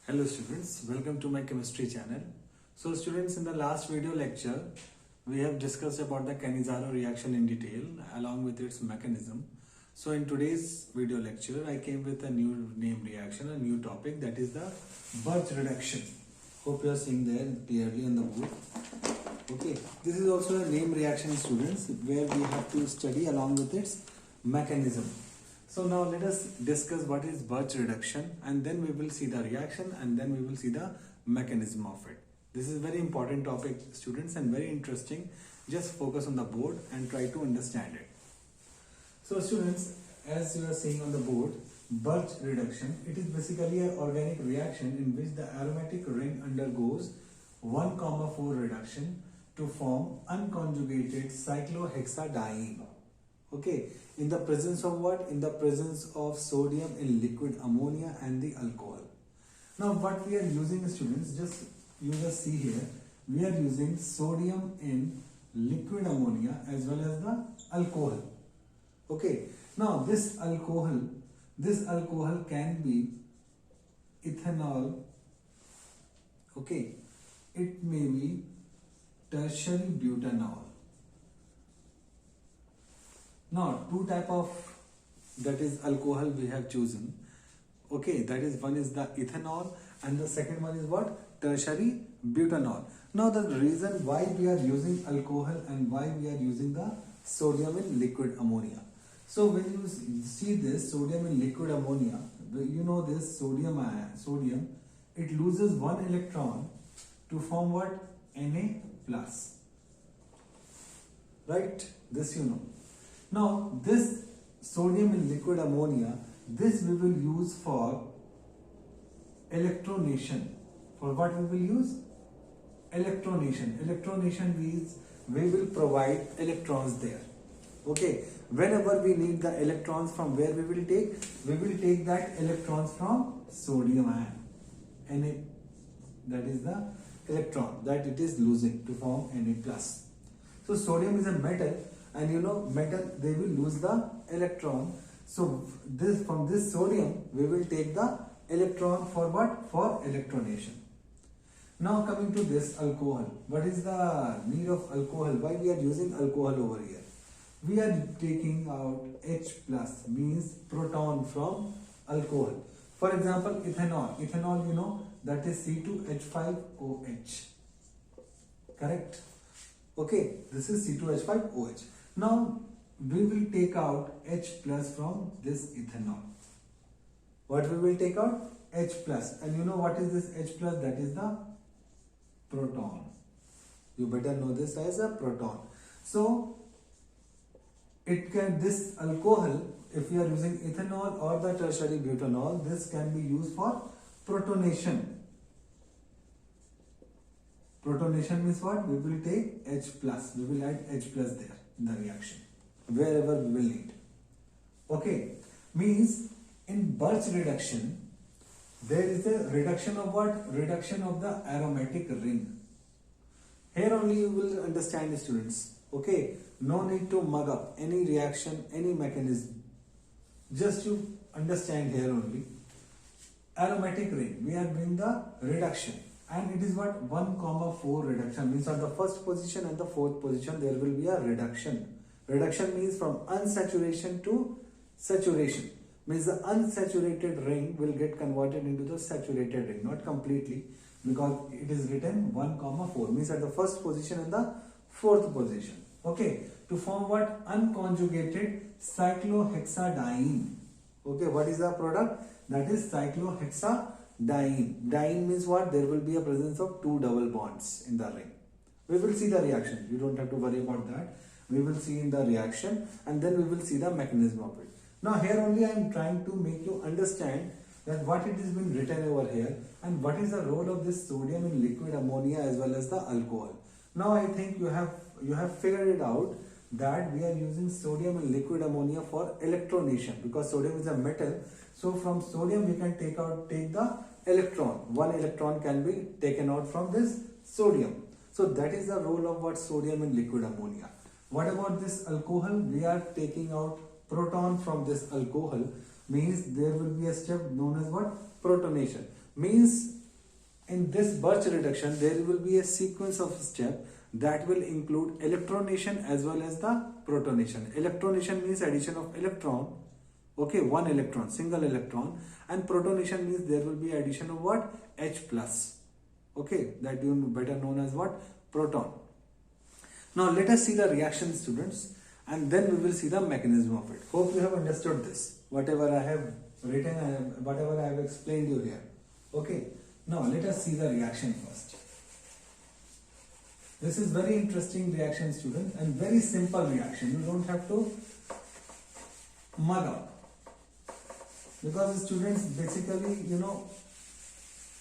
Hello students, welcome to my chemistry channel. So students, in the last video lecture, we have discussed about the Cannizzaro reaction in detail along with its mechanism. So in today's video lecture, I came with a new name reaction, a new topic, that is the Birch reduction. Hope you are seeing there clearly on the board. Okay, this is also a name reaction students where we have to study along with its mechanism. So now let us discuss what is Birch reduction, and then we will see the reaction, and then we will see the mechanism of it. This is very important topic students and very interesting. Just focus on the board and try to understand it. So students, as you are seeing on the board, Birch reduction, it is basically an organic reaction in which the aromatic ring undergoes 1,4 reduction to form unconjugated cyclohexadiene. Okay, in the presence of what? In the presence of sodium in liquid ammonia and the alcohol. Now what we are using, students, you just see here, we are using sodium in liquid ammonia as well as the alcohol. Okay, now this alcohol can be ethanol. Okay, it may be tertiary butanol. Now two type of, that is, alcohol we have chosen. Okay, that is, one is the ethanol and the second one is what? Tertiary butanol. Now the reason why we are using alcohol and why we are using the sodium in liquid ammonia. So when you see this sodium in liquid ammonia, you know this sodium, it loses one electron to form what? Na plus. Right? This you know. Now this sodium in liquid ammonia, this we will use for electronation. For what we will use? Electronation. Electronation means we will provide electrons there. Okay, whenever we need the electrons, from where we will take? We will take that electrons from sodium ion, Na. That is the electron that it is losing to form Na plus. So sodium is a metal, and you know metal, they will lose the electron. So this, from this sodium we will take the electron for what? For electronation. Now coming to this alcohol, what is the need of alcohol? Why we are using alcohol over here? We are taking out H plus, means proton from alcohol. For example, ethanol. Ethanol, you know, that is C2H5OH. Correct? Okay, this is C2H5OH. Now we will take out H plus from this ethanol. What we will take out? H plus. And you know what is this H plus? That is the proton. You better know this as a proton. So it can, this alcohol, if we are using ethanol or the tertiary butanol, this can be used for protonation. Protonation means what? We will take H plus. We will add H plus there in the reaction, wherever we will need. Okay, means in Birch reduction, there is a reduction of what? Reduction of the aromatic ring. Here only you will understand, students. Okay, no need to mug up any reaction, any mechanism. Just you understand here only. Aromatic ring, we are doing the reduction, and it is what? 1,4 reduction, means on the first position and the fourth position there will be a reduction. Reduction means from unsaturation to saturation. Means the unsaturated ring will get converted into the saturated ring, not completely, because it is written 1,4, means at the first position and the fourth position. Okay, to form what? Unconjugated cyclohexadiene. Okay, what is the product? That is cyclohexadiene. Diene means what? There will be a presence of two double bonds in the ring. We will see the reaction. You don't have to worry about that. We will see in the reaction, and then we will see the mechanism of it. Now here only I am trying to make you understand that what it has been written over here and what is the role of this sodium in liquid ammonia as well as the alcohol. Now I think you have figured it out that we are using sodium in liquid ammonia for electronation, because sodium is a metal. So from sodium we can take the electron. One electron can be taken out from this sodium. So that is the role of what? Sodium in liquid ammonia. What about this alcohol? We are taking out proton from this alcohol, means there will be a step known as what? Protonation. Means in this Birch reduction there will be a sequence of step that will include electronation as well as the protonation. Electronation means addition of electron, okay, one electron, single electron, and protonation means there will be addition of what? H plus, okay, that you better known as what? Proton. Now let us see the reaction, students, and then we will see the mechanism of it. Hope you have understood this, whatever I have written and whatever I have explained you here. Okay, now let us see the reaction first. This is very interesting reaction, students, and very simple reaction. You don't have to mug up, because students basically,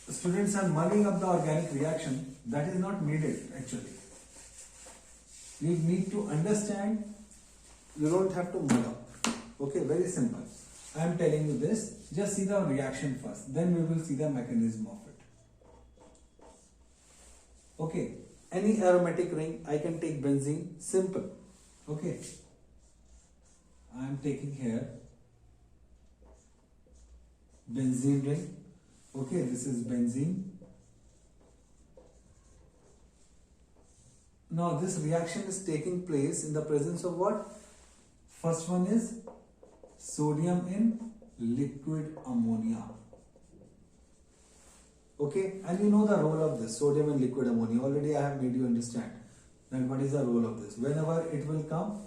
students are mugging up the organic reaction. That is not needed actually. You need to understand. You don't have to mug up. Okay, very simple. I am telling you this. Just see the reaction first. Then we will see the mechanism of it. Okay. Any aromatic ring, I can take benzene. Simple. Okay. I am taking here benzene ring. Okay, this is benzene. Now this reaction is taking place in the presence of what? First one is sodium in liquid ammonia. Okay, and you know the role of this sodium in liquid ammonia. Already I have made you understand that what is the role of this. Whenever it will come,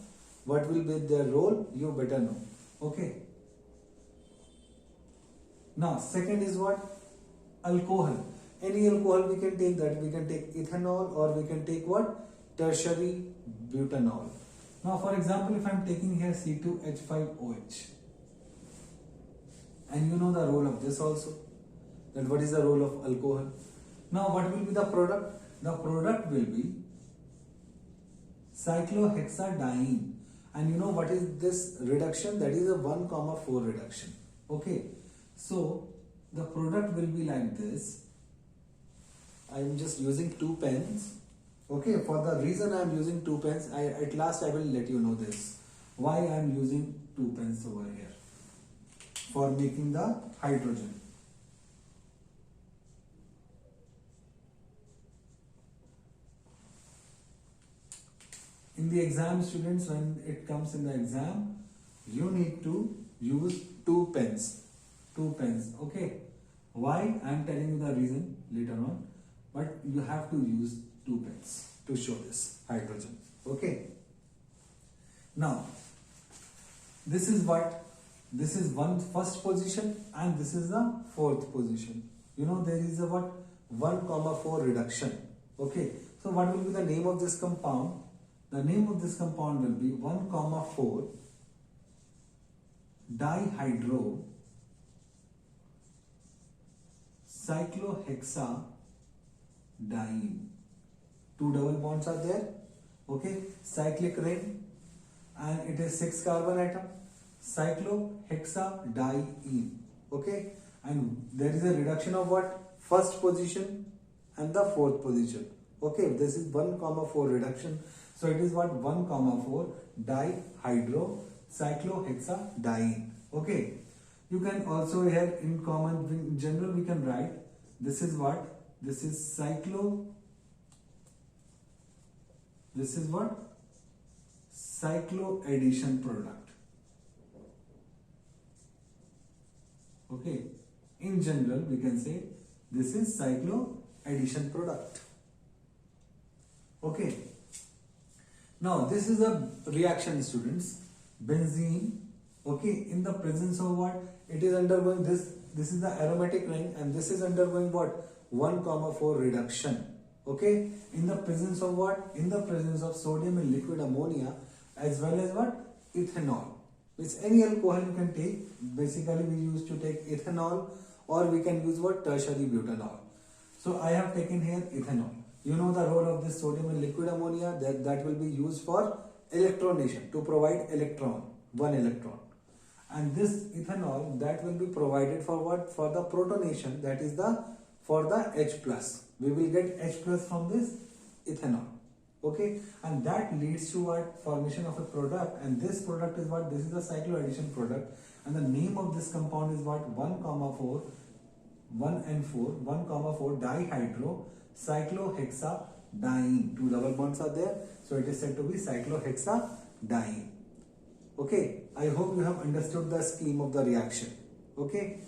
what will be their role, you better know. Okay. Now second is what? Alcohol. Any alcohol we can take that. We can take ethanol or we can take what? Tertiary butanol. Now for example, if I am taking here C2H5OH, and you know the role of this also, that what is the role of alcohol. Now what will be the product? The product will be cyclohexadiene, and you know what is this reduction? That is a 1,4 reduction. Okay, so the product will be like this. I am just using 2 pens. Okay, for the reason I am using 2 pens, at last I will let you know this. Why I am using 2 pens over here? For making the hydrogen. In the exam, students, when it comes in the exam, you need to use 2 pens. 2 pens, okay? Why? I am telling you the reason later on, but you have to use 2 pens to show this hydrogen, okay? Now, this is what? This is first position and this is the 4th position. You know there is a what? 1,4 reduction, okay? So what will be the name of this compound? The name of this compound will be 1,4 dihydro cyclohexadiene. 2 double bonds are there, okay? Cyclic ring, and it is 6 carbon atom. Cyclohexadiene, okay? And there is a reduction of what? First position and the 4th position. Okay, this is 1,4 reduction. So it is what? 1,4 dihydro cyclohexadiene. Okay. You can also here in common, in general we can write, this is what? This is this is what? Cycloaddition product. Okay. In general we can say this is cycloaddition product. Okay. Now this is a reaction, students. Benzene, okay, in the presence of what? It is undergoing this is the aromatic ring, and this is undergoing what? 1,4 reduction. Okay, in the presence of what? In the presence of sodium in liquid ammonia, as well as what? Ethanol. Which any alcohol you can take. Basically we used to take ethanol, or we can use what? Tertiary butanol. So I have taken here ethanol. You know the role of this sodium in liquid ammonia, that will be used for electronation, to provide electron, 1 electron. And this ethanol, that will be provided for what? For the protonation, that is for the H plus. We will get H plus from this ethanol. Okay, and that leads to what? Formation of a product, and this product is what? This is the cycloaddition product, and the name of this compound is what? 1,4 1 and 4, 1 comma 4 dihydrocyclohexadiene. Two double bonds are there, so it is said to be cyclohexadiene. Okay, I hope you have understood the scheme of the reaction. Okay,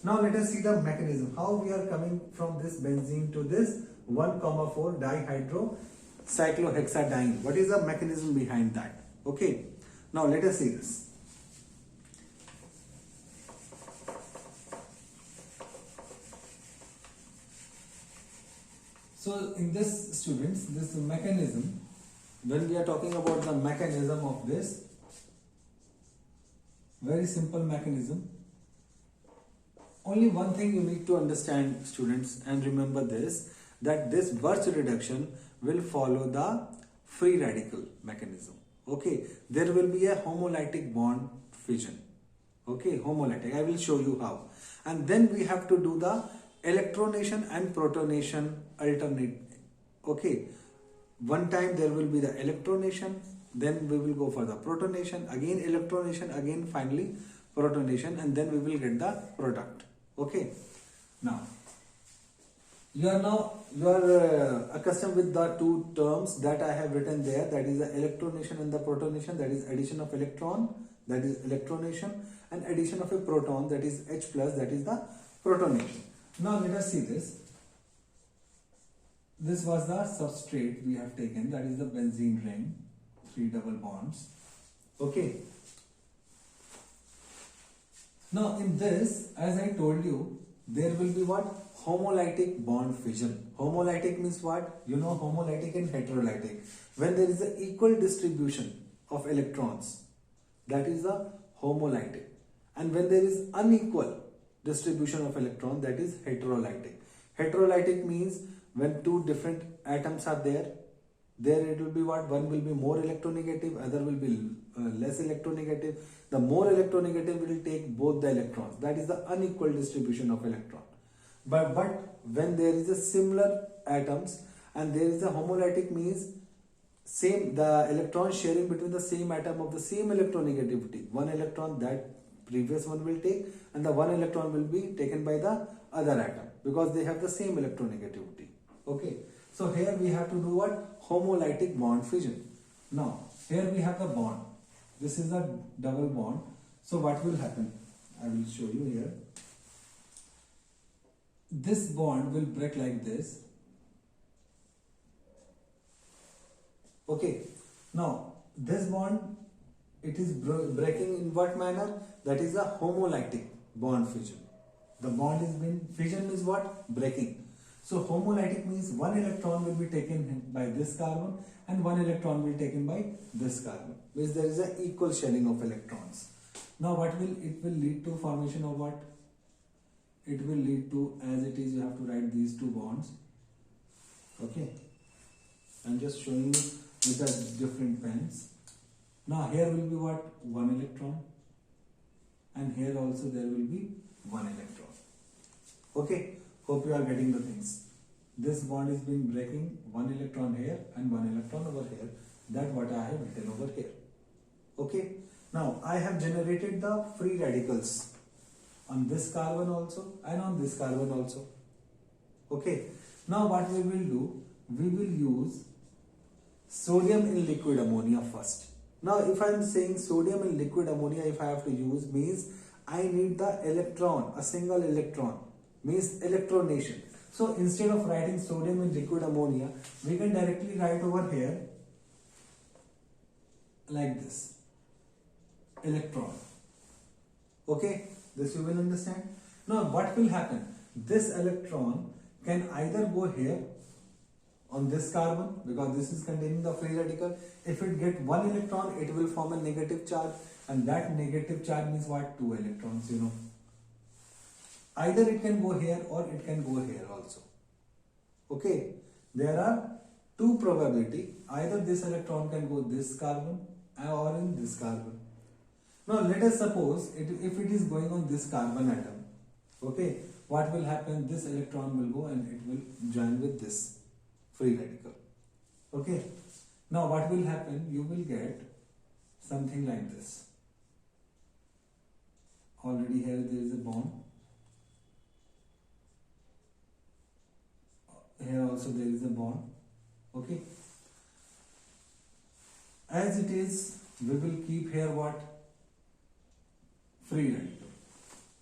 now let us see the mechanism. How we are coming from this benzene to this 1 comma 4 dihydrocyclohexadiene. What is the mechanism behind that? Okay, now let us see this. So in this, students, this mechanism, when we are talking about the mechanism of this, very simple mechanism. Only one thing you need to understand, students, and remember this, that this Birch reduction will follow the free radical mechanism. Okay, there will be a homolytic bond fission. Okay, homolytic. I will show you how. And then we have to do the electronation and protonation alternate. Okay, one time there will be the electronation, then we will go for the protonation, again electronation, again finally protonation, and then we will get the product. Okay, now you are accustomed with the two terms that I have written there, that is the electronation and the protonation, that is addition of electron, that is electronation, and addition of a proton, that is H plus, that is the protonation. Now let us see this. This was the substrate we have taken, that is the benzene ring, 3 double bonds. Okay. Now in this, as I told you, there will be what? Homolytic bond fission. Homolytic means what? You know homolytic and heterolytic. When there is an equal distribution of electrons, that is the homolytic. And when there is unequal distribution of electron, that is heterolytic. Heterolytic means when two different atoms are there it will be what? One will be more electronegative, other will be less electronegative. The more electronegative will take both the electrons. That is the unequal distribution of electron. But when there is a similar atoms and there is a homolytic, means same, the electron sharing between the same atom of the same electronegativity. One electron that previous one will take, and the one electron will be taken by the other atom because they have the same electronegativity. Okay, so here we have to do what? Homolytic bond fission. Now here we have the bond. This is a double bond. So what will happen? I will show you here. This bond will break like this. Okay, now this bond, it is breaking in what manner? That is a homolytic bond fission. The bond is being, fission means what? Breaking. So homolytic means one electron will be taken by this carbon and one electron will be taken by this carbon. Means there is an equal sharing of electrons. Now what will it will lead to? Formation of what? It will lead to, as it is, you have to write these two bonds. Okay, I'm just showing you with the different pens. Now here will be what? One electron, and here also there will be one electron. Okay, hope you are getting the things. This bond is being breaking, one electron here and one electron over here. That what I have written over here. Okay, now I have generated the free radicals on this carbon also and on this carbon also. Okay, now what we will do? We will use sodium in liquid ammonia first. Now if I am saying sodium in liquid ammonia, if I have to use, means I need the electron, a single electron, means electronation. So instead of writing sodium in liquid ammonia, we can directly write over here like this, electron. Okay, this you will understand. Now what will happen? This electron can either go here on this carbon, because this is containing the free radical. If it get one electron, it will form a negative charge, and that negative charge means what? Two electrons, you know. Either it can go here or it can go here also. Okay, there are two probability. Either this electron can go this carbon or in this carbon. Now let us suppose if it is going on this carbon atom, okay, what will happen? This electron will go and it will join with this free radical. Okay, now what will happen? You will get something like this. Already here there is a bond. also there is a bond. Okay. As it is, we will keep here what? Free radical.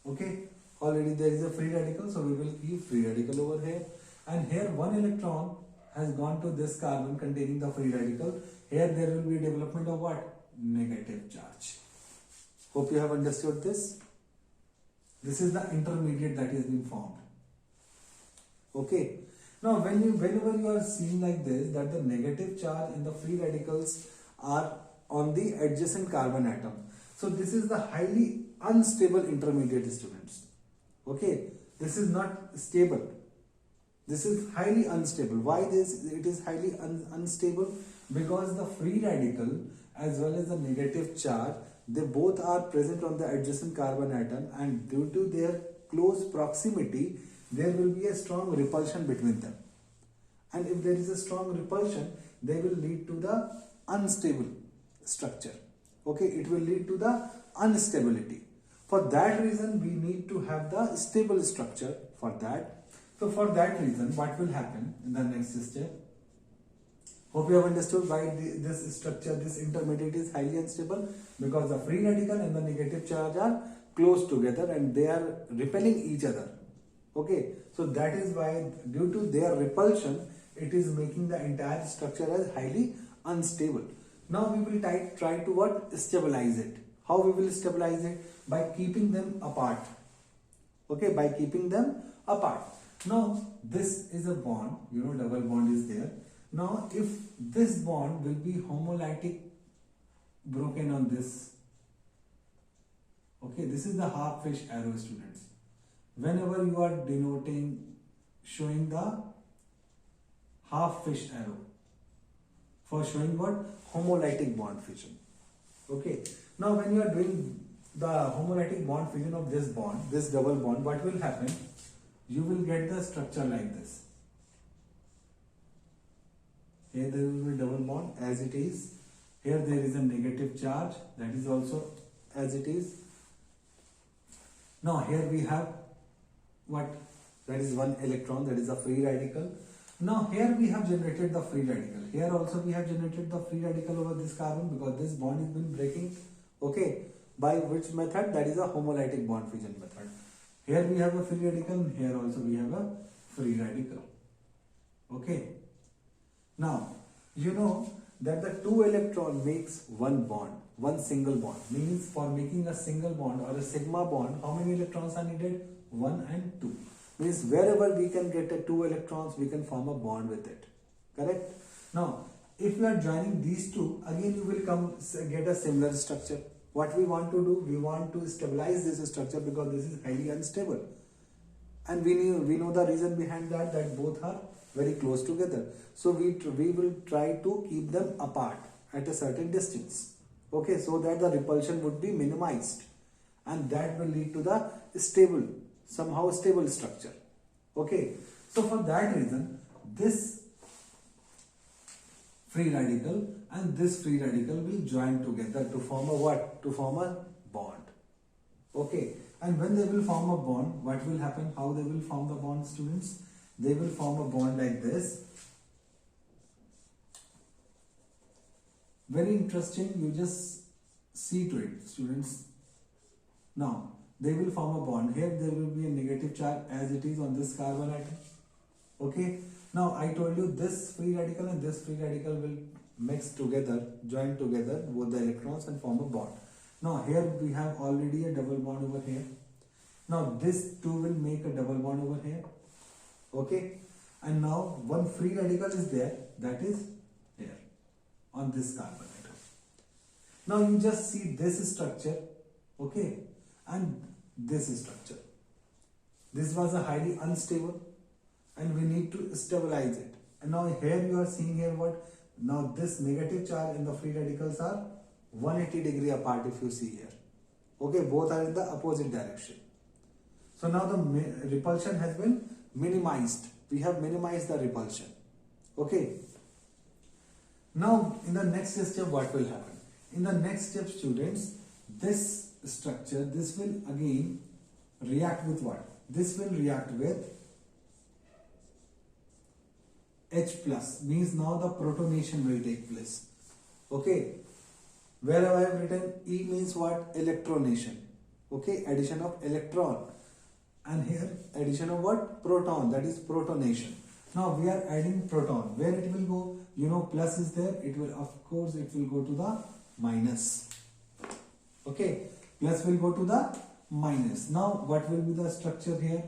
Okay. Already there is a free radical, so we will keep free radical over here. And here one electron has gone to this carbon containing the free radical. Here there will be development of what? Negative charge. Hope you have understood this. This is the intermediate that is being formed. Okay. Now whenever you are seeing like this, that the negative charge and the free radicals are on the adjacent carbon atom. So this is the highly unstable intermediate, students. Okay. This is not stable. This is highly unstable. Why it is highly unstable? Because the free radical as well as the negative charge, they both are present on the adjacent carbon atom, and due to their close proximity, there will be a strong repulsion between them. And if there is a strong repulsion, they will lead to the unstable structure. Okay, it will lead to the instability. For that reason, we need to have the stable structure for that. So for that reason, what will happen in the next step? Hope you have understood why this structure, this intermediate is highly unstable, because the free radical and the negative charge are close together and they are repelling each other. Okay, so that is why due to their repulsion, it is making the entire structure as highly unstable. Now we will try to what? Stabilize it. How we will stabilize it? By keeping them apart. Okay, by keeping them apart. Now this is a bond, double bond is there. Now if this bond will be homolytic broken on this, okay, this is the half fish arrow, students. Whenever you are showing the half fish arrow for showing what? Homolytic bond fission. Okay. Now when you are doing the homolytic bond fission of this bond, this double bond, what will happen? You will get the structure like this. Here there will be double bond as it is. Here there is a negative charge, that is also as it is. Now here we have what? That is one electron, that is a free radical. Now here we have generated the free radical. Here also we have generated the free radical over this carbon, because this bond has been breaking. Okay, by which method? That is a homolytic bond fission method. Here we have a free radical, here also we have a free radical. Okay. Now, you know that the two electron makes one bond, one single bond. Means for making a single bond or a sigma bond, how many electrons are needed? 1 and 2. Means wherever we can get a 2 electrons, we can form a bond with it. Correct? Now, if we are joining these two, again you will get a similar structure. What we want to do? We want to stabilize this structure, because this is highly unstable. And we know the reason behind that both are very close together. So we will try to keep them apart at a certain distance. Okay, so that the repulsion would be minimized. And that will lead to the somehow stable structure. Okay, so for that reason, this free radical and this free radical will join together to form a what? To form a bond. Okay, and when they will form a bond, what will happen? How they will form the bond, students? They will form a bond like this. Very interesting, you just see to it, students. Now, they will form a bond. Here there will be a negative charge as it is on this carbon atom. Okay. Now I told you this free radical and this free radical will mix together, join together both the electrons and form a bond. Now here we have already a double bond over here. Now this two will make a double bond over here. Okay. And now one free radical is there, that is here on this carbon atom. Now you just see this structure. Okay. And this structure. This was a highly unstable, and we need to stabilize it. And now here you are seeing here what? Now this negative charge and the free radicals are 180 degree apart, if you see here. Okay, both are in the opposite direction. So now the repulsion has been minimized. We have minimized the repulsion. Okay. Now in the next step, what will happen? In the next step, students, this structure, this will again react with what? This will react with H plus means now the protonation will take place. Okay. Where I have written E means what? Electronation. Okay, addition of electron. And here addition of what? Proton, that is protonation. Now we are adding proton. Where it will go? You know, plus is there. It will, of course, it will go to the minus. Okay, plus will go to the minus. Now what will be the structure here?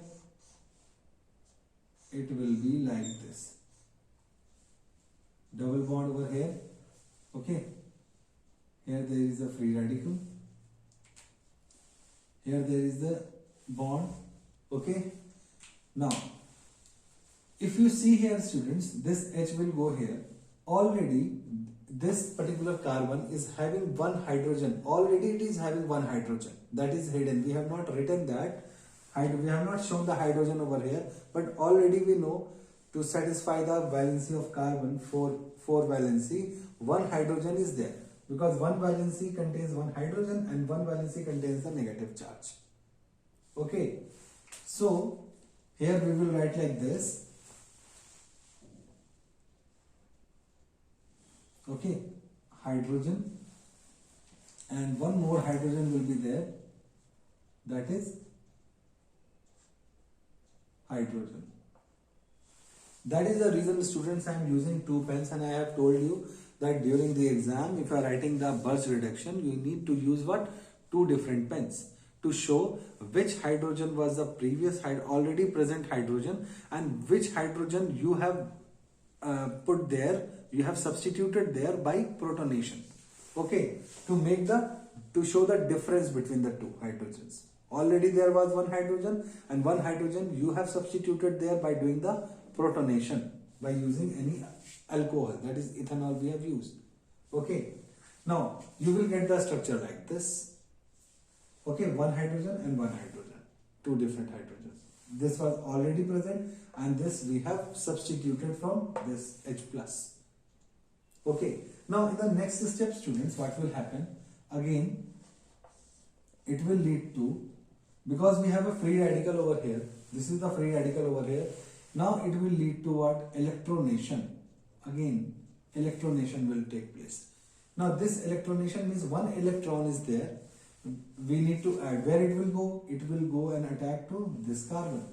It will be like this. Double bond over here. Okay. Here there is a free radical. Here there is the bond. Okay. Now, if you see here, students, this H will go here. Already, this particular carbon is having one hydrogen. Already it is having one hydrogen. That is hidden. We have not written that. We have not shown the hydrogen over here. But already we know to satisfy the valency of carbon, four valency, one hydrogen is there. Because one valency contains one hydrogen and one valency contains the negative charge. Okay. So, here we will write like this. Okay. Hydrogen. And one more hydrogen will be there. That is hydrogen. That is the reason, students, I am using two pens, and I have told you that during the exam, if you are writing the Birch reduction, you need to use what? Two different pens to show which hydrogen was the previous already present hydrogen and which hydrogen you have put there, you have substituted there by protonation. Okay, to show the difference between the two hydrogens. Already there was one hydrogen and one hydrogen you have substituted there by doing the protonation, by using any alcohol, that is ethanol we have used. Okay, now you will get the structure like this. Okay, one hydrogen and one hydrogen, two different hydrogens. This was already present and this we have substituted from this H plus. Okay, now in the next step, students, what will happen? Again, it will lead to, because we have a free radical over here, this is the free radical over here. Now it will lead to what? Electronation. Again, electronation will take place. Now this electronation means one electron is there. We need to add. Where it will go? It will go and attack to this carbon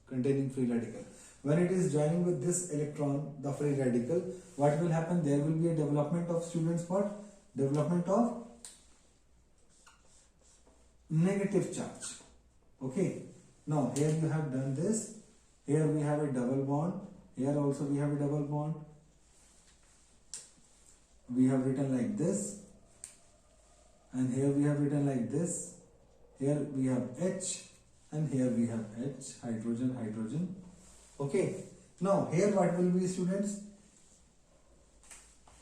containing free radical. When it is joining with this electron, the free radical, what will happen? There will be a development of, students, what? Development of negative charge. Okay. Now here you have done this. Here we have a double bond. Here also we have a double bond. We have written like this. And here we have written like this. Here we have H. And here we have H. Hydrogen, hydrogen. Okay. Now here what will be, students?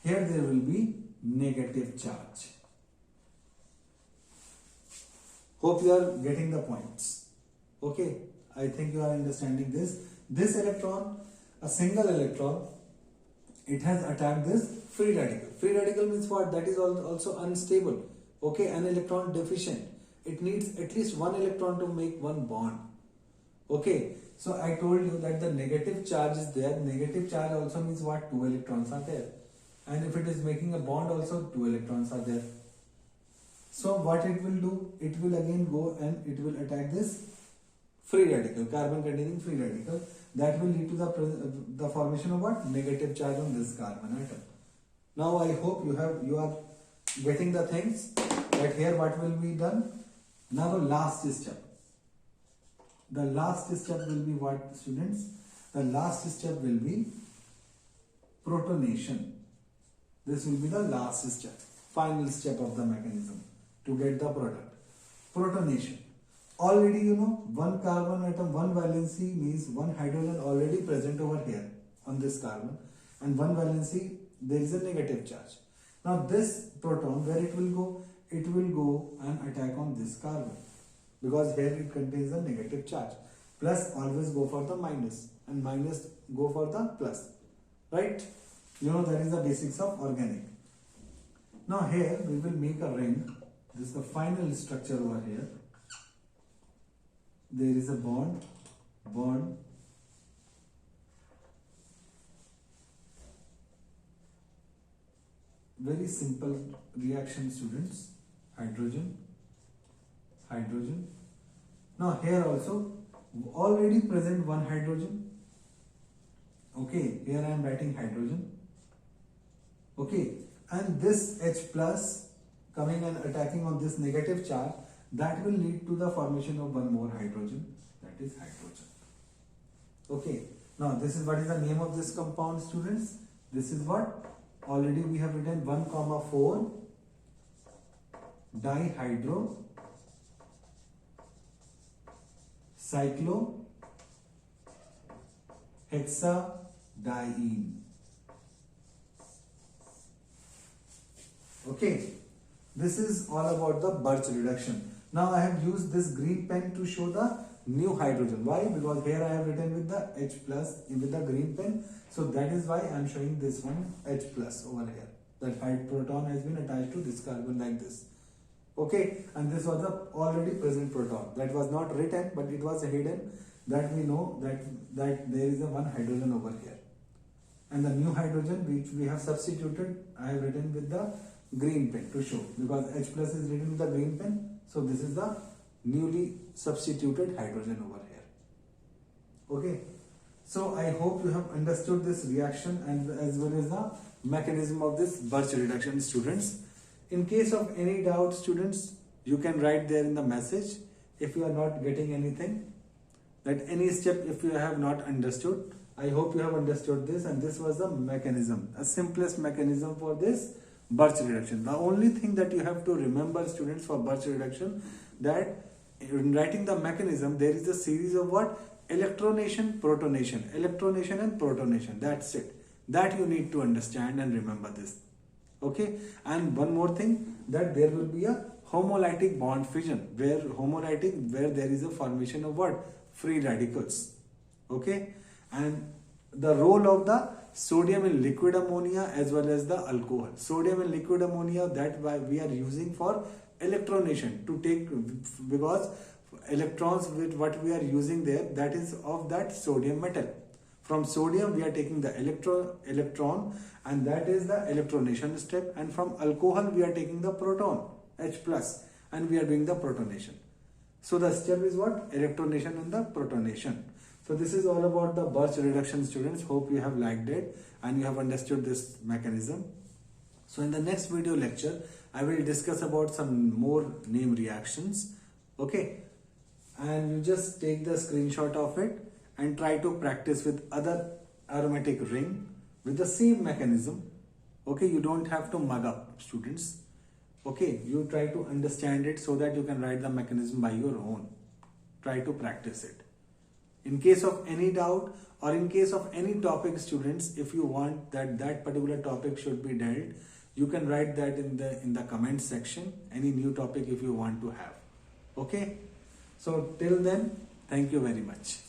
Here there will be negative charge. Hope you are getting the points. Okay. I think you are understanding this. This electron, a single electron, it has attacked this free radical. Free radical means what? That is also unstable. Okay, an electron deficient. It needs at least one electron to make one bond. Okay, so I told you that the negative charge is there. Negative charge also means what? Two electrons are there. And if it is making a bond also, two electrons are there. So what it will do? It will again go and it will attack this free radical, carbon containing free radical. That will lead to the formation of what? Negative charge on this carbon atom. Now I hope you are getting the things, that here what will be done? Now the last step. The last step will be what, students? The last step will be protonation. This will be the last step, final step of the mechanism to get the product. Protonation. Already you know, one carbon atom, one valency means one hydrogen already present over here on this carbon, and one valency there is a negative charge. Now this proton, where it will go? It will go and attack on this carbon, because here it contains a negative charge. Plus always go for the minus and minus go for the plus, right? You know that is the basics of organic. Now here we will make a ring. This is the final structure over here. There is a bond, bond, very simple reaction, students. Hydrogen, hydrogen. Now here also already present one hydrogen. Okay, here I am writing hydrogen. Okay, and this H plus coming and attacking on this negative charge, that will lead to the formation of one more hydrogen, that is hydrogen. Okay, now this is what is the name of this compound, students. This is what already we have written 1,4 dihydro cyclohexadiene. Okay, this is all about the Birch reduction. Now I have used this green pen to show the new hydrogen. Why? Because here I have written with the H plus with the green pen. So that is why I am showing this one H plus over here. That proton has been attached to this carbon like this. Okay, and this was the already present proton. That was not written, but it was hidden. That we know that there is a one hydrogen over here. And the new hydrogen which we have substituted, I have written with the green pen to show, because H plus is written with the green pen. So this is the newly substituted hydrogen over here. Okay, so I hope you have understood this reaction and as well as the mechanism of this Birch reduction, students. In case of any doubt, students, you can write there in the message if you are not getting anything, that any step if you have not understood. I hope you have understood this, and this was the mechanism, a simplest mechanism for this Birch reduction. The only thing that you have to remember, students, for Birch reduction, that in writing the mechanism, there is a series of what? Electronation, protonation, electronation and protonation. That's it. That you need to understand and remember this. Okay, and one more thing, that there will be a homolytic bond fission, where there is a formation of what? Free radicals. Okay, and the role of the sodium in liquid ammonia as well as the alcohol. Sodium in liquid ammonia, that we are using for electronation to take, because electrons with what we are using there, that is of that sodium metal. From sodium we are taking the electron, and that is the electronation step, and from alcohol we are taking the proton H plus and we are doing the protonation. So the step is what? Electronation and the protonation. So this is all about the Birch reduction, students. Hope you have liked it and you have understood this mechanism. So in the next video lecture, I will discuss about some more name reactions. Okay, and you just take the screenshot of it and try to practice with other aromatic ring with the same mechanism. Okay, you don't have to mug up, students. Okay, you try to understand it so that you can write the mechanism by your own. Try to practice it. In case of any doubt or in case of any topic, students, if you want that particular topic should be dealt, you can write that in the comment section, any new topic if you want to have. Okay, so till then, thank you very much.